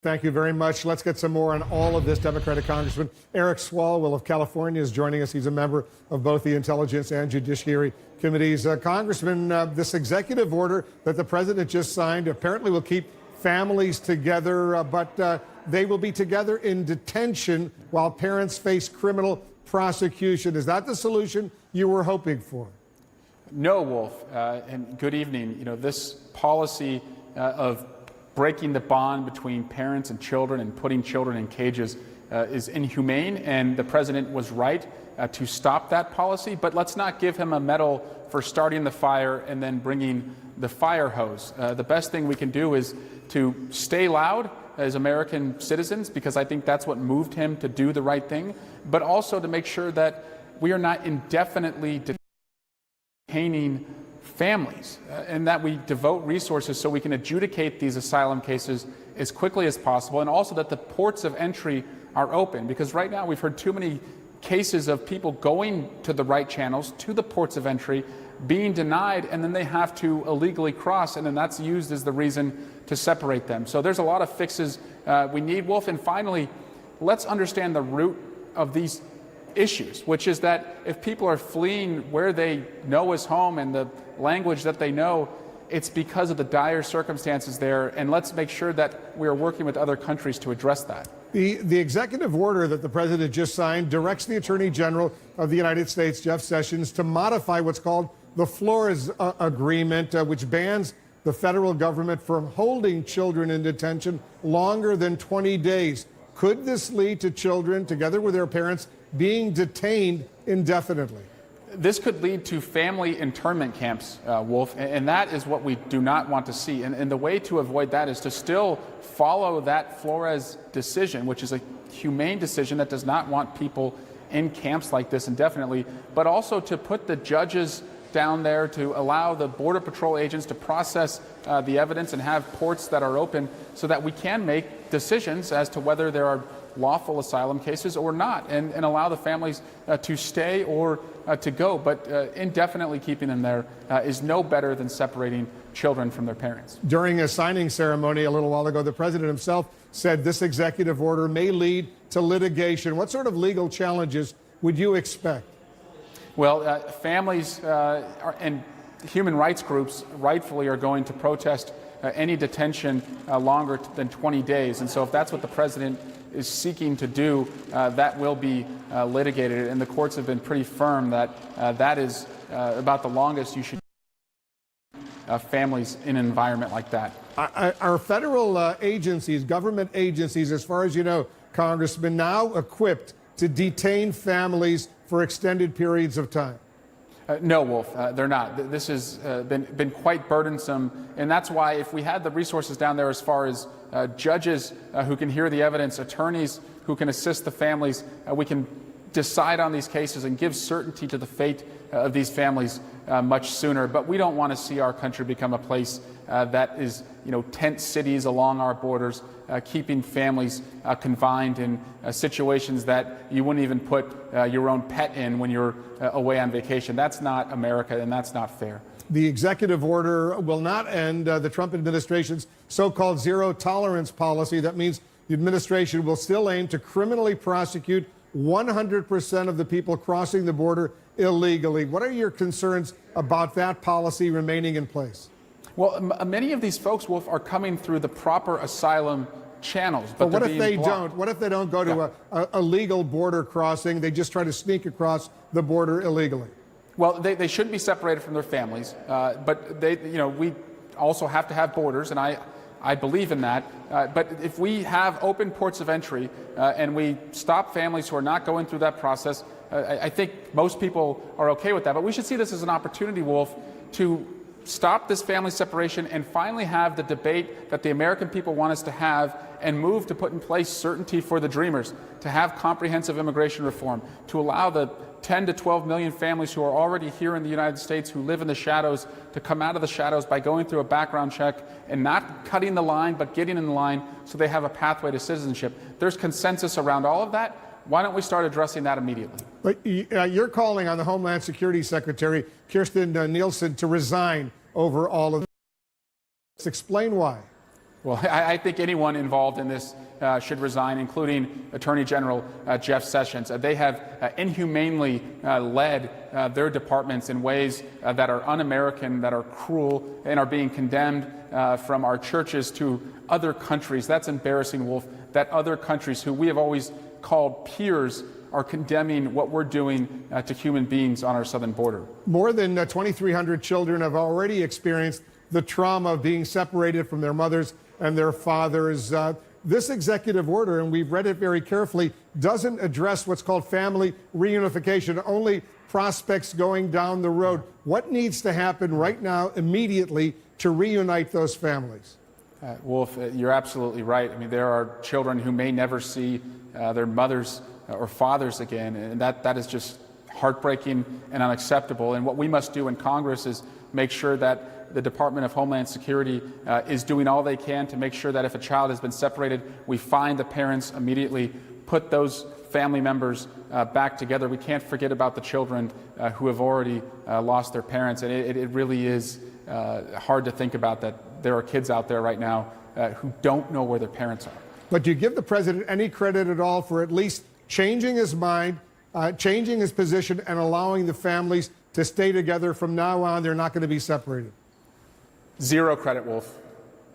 Thank you very much. Let's get some more on all of this. Democratic Congressman Eric Swalwell of California is joining us. He's a member of both the Intelligence and Judiciary Committees. Congressman, this executive order that the president just signed apparently will keep families together, but they will be together in detention while parents face criminal prosecution. Is that the solution you were hoping for? No, Wolf, and good evening. You know, this policy of breaking the bond between parents and children and putting children in cages is inhumane, and the president was right to stop that policy. But let's not give him a medal for starting the fire and then bringing the fire hose. The best thing we can do is to stay loud as American citizens, because I think that's what moved him to do the right thing, but also to make sure that we are not indefinitely detaining families, and that we devote resources so we can adjudicate these asylum cases as quickly as possible, and also that the ports of entry are open, because right now we've heard too many cases of people going to the right channels, to the ports of entry, being denied, and then they have to illegally cross, and then that's used as the reason to separate them. So there's a lot of fixes we need, Wolf. And finally, let's understand the root of these issues, which is that if people are fleeing where they know is home and the language that they know, it's because of the dire circumstances there, and let's make sure that we are working with other countries to address that. The executive order that the president just signed directs the Attorney General of the United States, Jeff Sessions, to modify what's called the Flores Agreement, which bans the federal government from holding children in detention longer than 20 days. Could this lead to children, together with their parents, being detained indefinitely? This could lead to family internment camps, Wolf, and that is what we do not want to see. And the way to avoid that is to still follow that Flores decision, which is a humane decision that does not want people in camps like this indefinitely, but also to put the judges down there to allow the Border Patrol agents to process the evidence and have ports that are open so that we can make decisions as to whether there are lawful asylum cases or not, and allow the families to stay or to go. But indefinitely keeping them there is no better than separating children from their parents. During a signing ceremony a little while ago, the president himself said this executive order may lead to litigation. What sort of legal challenges would you expect? Well, families and human rights groups rightfully are going to protest any detention longer than 20 days. And so if that's what the president is seeking to do, that will be litigated. And the courts have been pretty firm that that is about the longest you should families in an environment like that. Are federal agencies, government agencies, as far as you know, Congressman, now equipped to detain families for extended periods of time? No, Wolf, they're not. This has been quite burdensome, and that's why if we had the resources down there as far as judges who can hear the evidence, attorneys who can assist the families, we can decide on these cases and give certainty to the fate of these families much sooner. But we don't want to see our country become a place that is, tent cities along our borders, keeping families confined in situations that you wouldn't even put your own pet in when you're away on vacation. That's not America, and that's not fair. The executive order will not end the Trump administration's so-called zero-tolerance policy. That means the administration will still aim to criminally prosecute 100% of the people crossing the border illegally. What are your concerns about that policy remaining in place? Well, many of these folks, Wolf, are coming through the proper asylum channels. But what if they don't? What if they don't go to a legal border crossing? They just try to sneak across the border illegally. Well, they shouldn't be separated from their families, but we also have to have borders, and I believe in that. But if we have open ports of entry and we stop families who are not going through that process, I think most people are okay with that. But we should see this as an opportunity, Wolf, to stop this family separation and finally have the debate that the American people want us to have, and move to put in place certainty for the dreamers, to have comprehensive immigration reform, to allow the 10 to 12 million families who are already here in the United States who live in the shadows to come out of the shadows by going through a background check and not cutting the line but getting in the line so they have a pathway to citizenship. There's consensus around all of that. Why don't we start addressing that immediately? But you're calling on the Homeland Security Secretary, Kirstjen Nielsen, to resign over all of this. Explain why. Well, I think anyone involved in this should resign, including Attorney General Jeff Sessions. They have inhumanely led their departments in ways that are un-American, that are cruel, and are being condemned from our churches to other countries. That's embarrassing, Wolf, that other countries who we have always called peers are condemning what we're doing to human beings on our southern border. More than 2,300 children have already experienced the trauma of being separated from their mothers and their fathers. This executive order, and we've read it very carefully, doesn't address what's called family reunification, only prospects going down the road. What needs to happen right now, immediately, to reunite those families? Wolf, you're absolutely right. I mean, there are children who may never see their mothers or fathers again, and that is just heartbreaking and unacceptable. And what we must do in Congress is make sure that the Department of Homeland Security is doing all they can to make sure that if a child has been separated, we find the parents immediately, put those family members back together. We can't forget about the children who have already lost their parents, and it really is hard to think about that there are kids out there right now who don't know where their parents are. But do you give the president any credit at all for at least changing his mind, changing his position, and allowing the families to stay together from now on? They're not going to be separated. Zero credit, Wolf.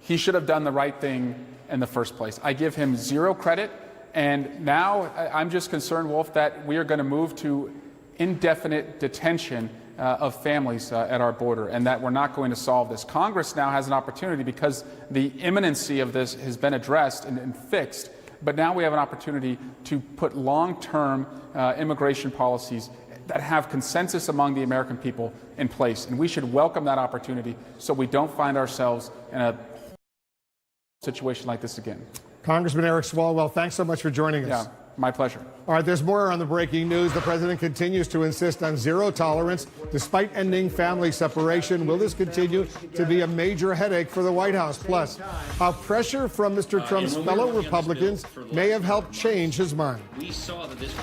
He should have done the right thing in the first place. I give him zero credit, and now I'm just concerned, Wolf, that we are going to move to indefinite detention of families at our border, and that we're not going to solve this. Congress now has an opportunity, because the imminency of this has been addressed and fixed, but now we have an opportunity to put long-term immigration policies that have consensus among the American people in place. And we should welcome that opportunity so we don't find ourselves in a situation like this again. Congressman Eric Swalwell, thanks so much for joining us. Yeah, my pleasure. All right, there's more on the breaking news. The president continues to insist on zero tolerance despite ending family separation. Will this continue to be a major headache for the White House? Plus, how pressure from Mr. Trump's fellow Republicans may have helped change his mind. We saw that this